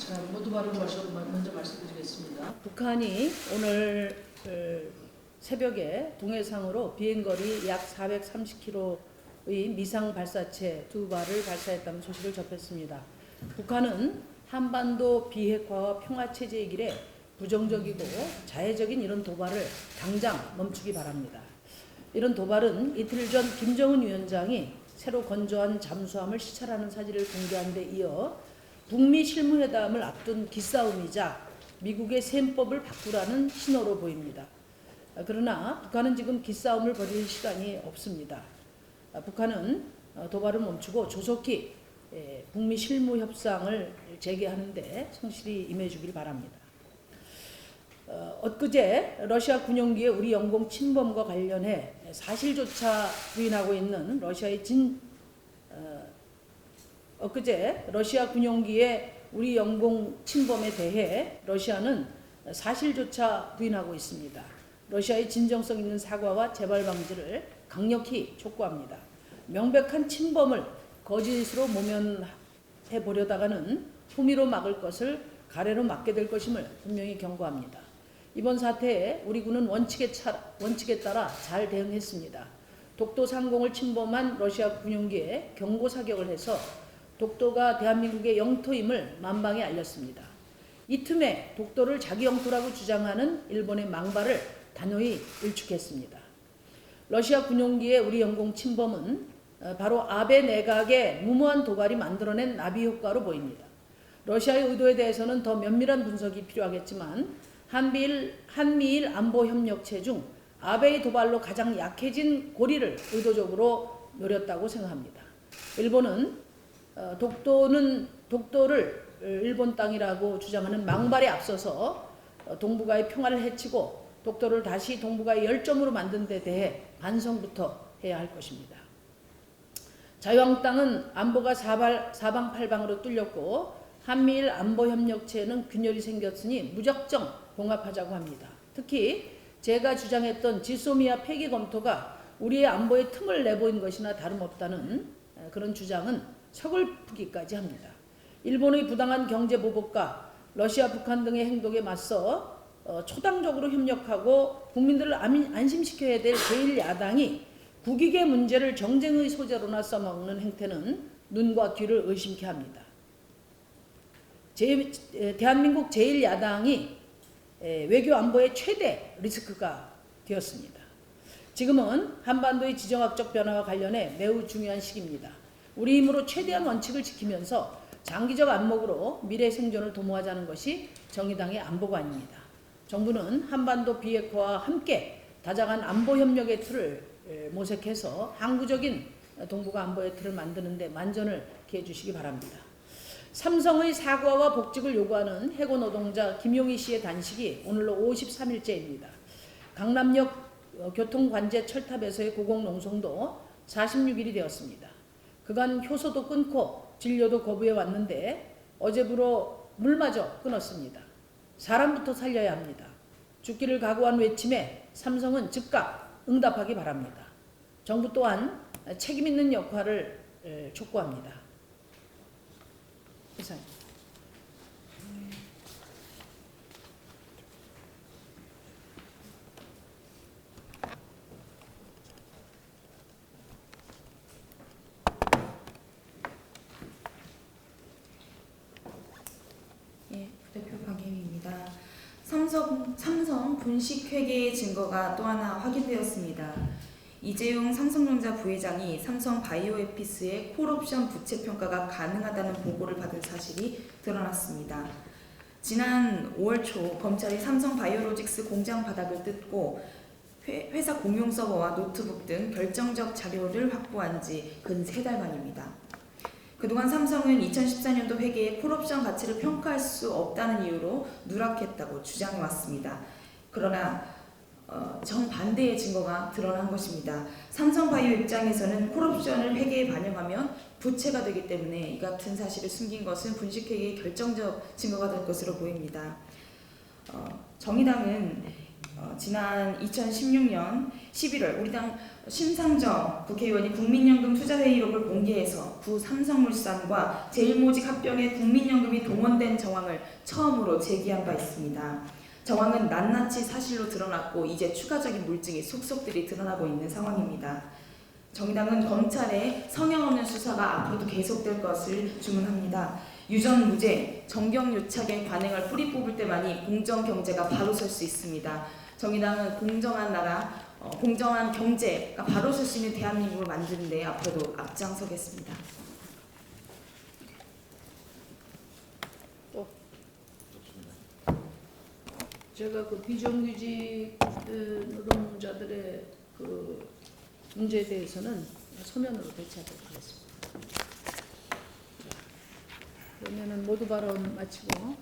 자, 모두 발언 먼저 말씀드리겠습니다. 북한이 오늘 새벽에 동해상으로 비행거리 약 430km의 미상 발사체 2발을 발사했다는 소식을 접했습니다. 북한은 한반도 비핵화와 평화체제의 길에 부정적이고 자해적인 이런 도발을 당장 멈추기 바랍니다. 이런 도발은 이틀 전 김정은 위원장이 새로 건조한 잠수함을 시찰하는 사진을 공개한 데 이어 북미 실무회담을 앞둔 기싸움이자 미국의 셈법을 바꾸라는 신호로 보입니다. 그러나 북한은 지금 기싸움을 벌일 시간이 없습니다. 북한은 도발을 멈추고 조속히 북미 실무 협상을 재개하는 데 성실히 임해주길 바랍니다. 엊그제 러시아 군용기의 우리 영공 침범과 관련해 사실조차 부인하고 있는 엊그제 러시아 군용기의 우리 영공 침범에 대해 러시아는 사실조차 부인하고 있습니다. 러시아의 진정성 있는 사과와 재발 방지를 강력히 촉구합니다. 명백한 침범을 거짓으로 모면해 보려다가는 호미로 막을 것을 가래로 막게 될 것임을 분명히 경고합니다. 이번 사태에 우리 군은 원칙에 따라 잘 대응했습니다. 독도 상공을 침범한 러시아 군용기에 경고 사격을 해서 독도가 대한민국의 영토임을 만방에 알렸습니다. 이 틈에 독도를 자기 영토라고 주장하는 일본의 망발을 단호히 일축했습니다. 러시아 군용기의 우리 영공 침범은 바로 아베 내각의 무모한 도발이 만들어낸 나비 효과로 보입니다. 러시아의 의도에 대해서는 더 면밀한 분석이 필요하겠지만 한미일 안보협력체 중 아베의 도발로 가장 약해진 고리를 의도적으로 노렸다고 생각합니다. 일본은 독도를 일본 땅이라고 주장하는 망발에 앞서서 동북아의 평화를 해치고 독도를 다시 동북아의 열점으로 만든 데 대해 반성부터 해야 할 것입니다. 자유한국당은 안보가 사방팔방으로 뚫렸고 한미일 안보협력체에는 균열이 생겼으니 무작정 봉합하자고 합니다. 특히 제가 주장했던 지소미아 폐기 검토가 우리의 안보에 틈을 내보인 것이나 다름없다는 그런 주장은 서글프기까지 합니다. 일본의 부당한 경제 보복과 러시아, 북한 등의 행동에 맞서 초당적으로 협력하고 국민들을 안심시켜야 될 제1야당이 국익의 문제를 정쟁의 소재로나 써먹는 행태는 눈과 귀를 의심케 합니다. 대한민국 제1야당이 외교 안보의 최대 리스크가 되었습니다. 지금은 한반도의 지정학적 변화와 관련해 매우 중요한 시기입니다. 우리 힘으로 최대한 원칙을 지키면서 장기적 안목으로 미래 생존을 도모하자는 것이 정의당의 안보관입니다. 정부는 한반도 비핵화와 함께 다자간 안보협력의 틀을 모색해서 항구적인 동북아 안보의 틀을 만드는 데 만전을 기해 주시기 바랍니다. 삼성의 사과와 복직을 요구하는 해고 노동자 김용희 씨의 단식이 오늘로 53일째입니다. 강남역 교통관제 철탑에서의 고공농성도 46일이 되었습니다. 그간 효소도 끊고 진료도 거부해 왔는데 어제부로 물마저 끊었습니다. 사람부터 살려야 합니다. 죽기를 각오한 외침에 삼성은 즉각 응답하기 바랍니다. 정부 또한 책임 있는 역할을 촉구합니다. 이상입니다. 예, 대표 박예미입니다. 삼성 분식 회계의 증거가 또 하나 확인되었습니다. 이재용 삼성전자 부회장이 삼성 바이오에피스의 콜옵션 부채 평가가 가능하다는 보고를 받은 사실이 드러났습니다. 지난 5월 초 검찰이 삼성 바이오로직스 공장 바닥을 뜯고 회사 공용 서버와 노트북 등 결정적 자료를 확보한 지 근 3달 만입니다. 그동안 삼성은 2014년도 회계에 콜옵션 가치를 평가할 수 없다는 이유로 누락했다고 주장해왔습니다. 그러나 정반대의 증거가 드러난 것입니다. 삼성바이오 입장에서는 콜옵션을 회계에 반영하면 부채가 되기 때문에 이 같은 사실을 숨긴 것은 분식회계의 결정적 증거가 될 것으로 보입니다. 정의당은 지난 2016년 11월 우리 당 심상정 국회의원이 국민연금 투자회의록을 공개해서 구 삼성물산과 제일모직 합병에 국민연금이 동원된 정황을 처음으로 제기한 바 있습니다. 정황은 낱낱이 사실로 드러났고 이제 추가적인 물증이 속속들이 드러나고 있는 상황입니다. 정의당은 검찰의 성역 없는 수사가 앞으로도 계속될 것을 주문합니다. 유전 무죄, 정경유착의 관행을 뿌리 뽑을 때만이 공정 경제가 바로 설 수 있습니다. 정의당은 공정한 나라, 공정한 경제가 바로 설 수 있는 대한민국을 만드는 데 앞으로도 앞장서겠습니다. 제가 그 비정규직 노동자들의 그 문제에 대해서는 서면으로 대체하도록 하겠습니다. 그러면은 모두 발언 마치고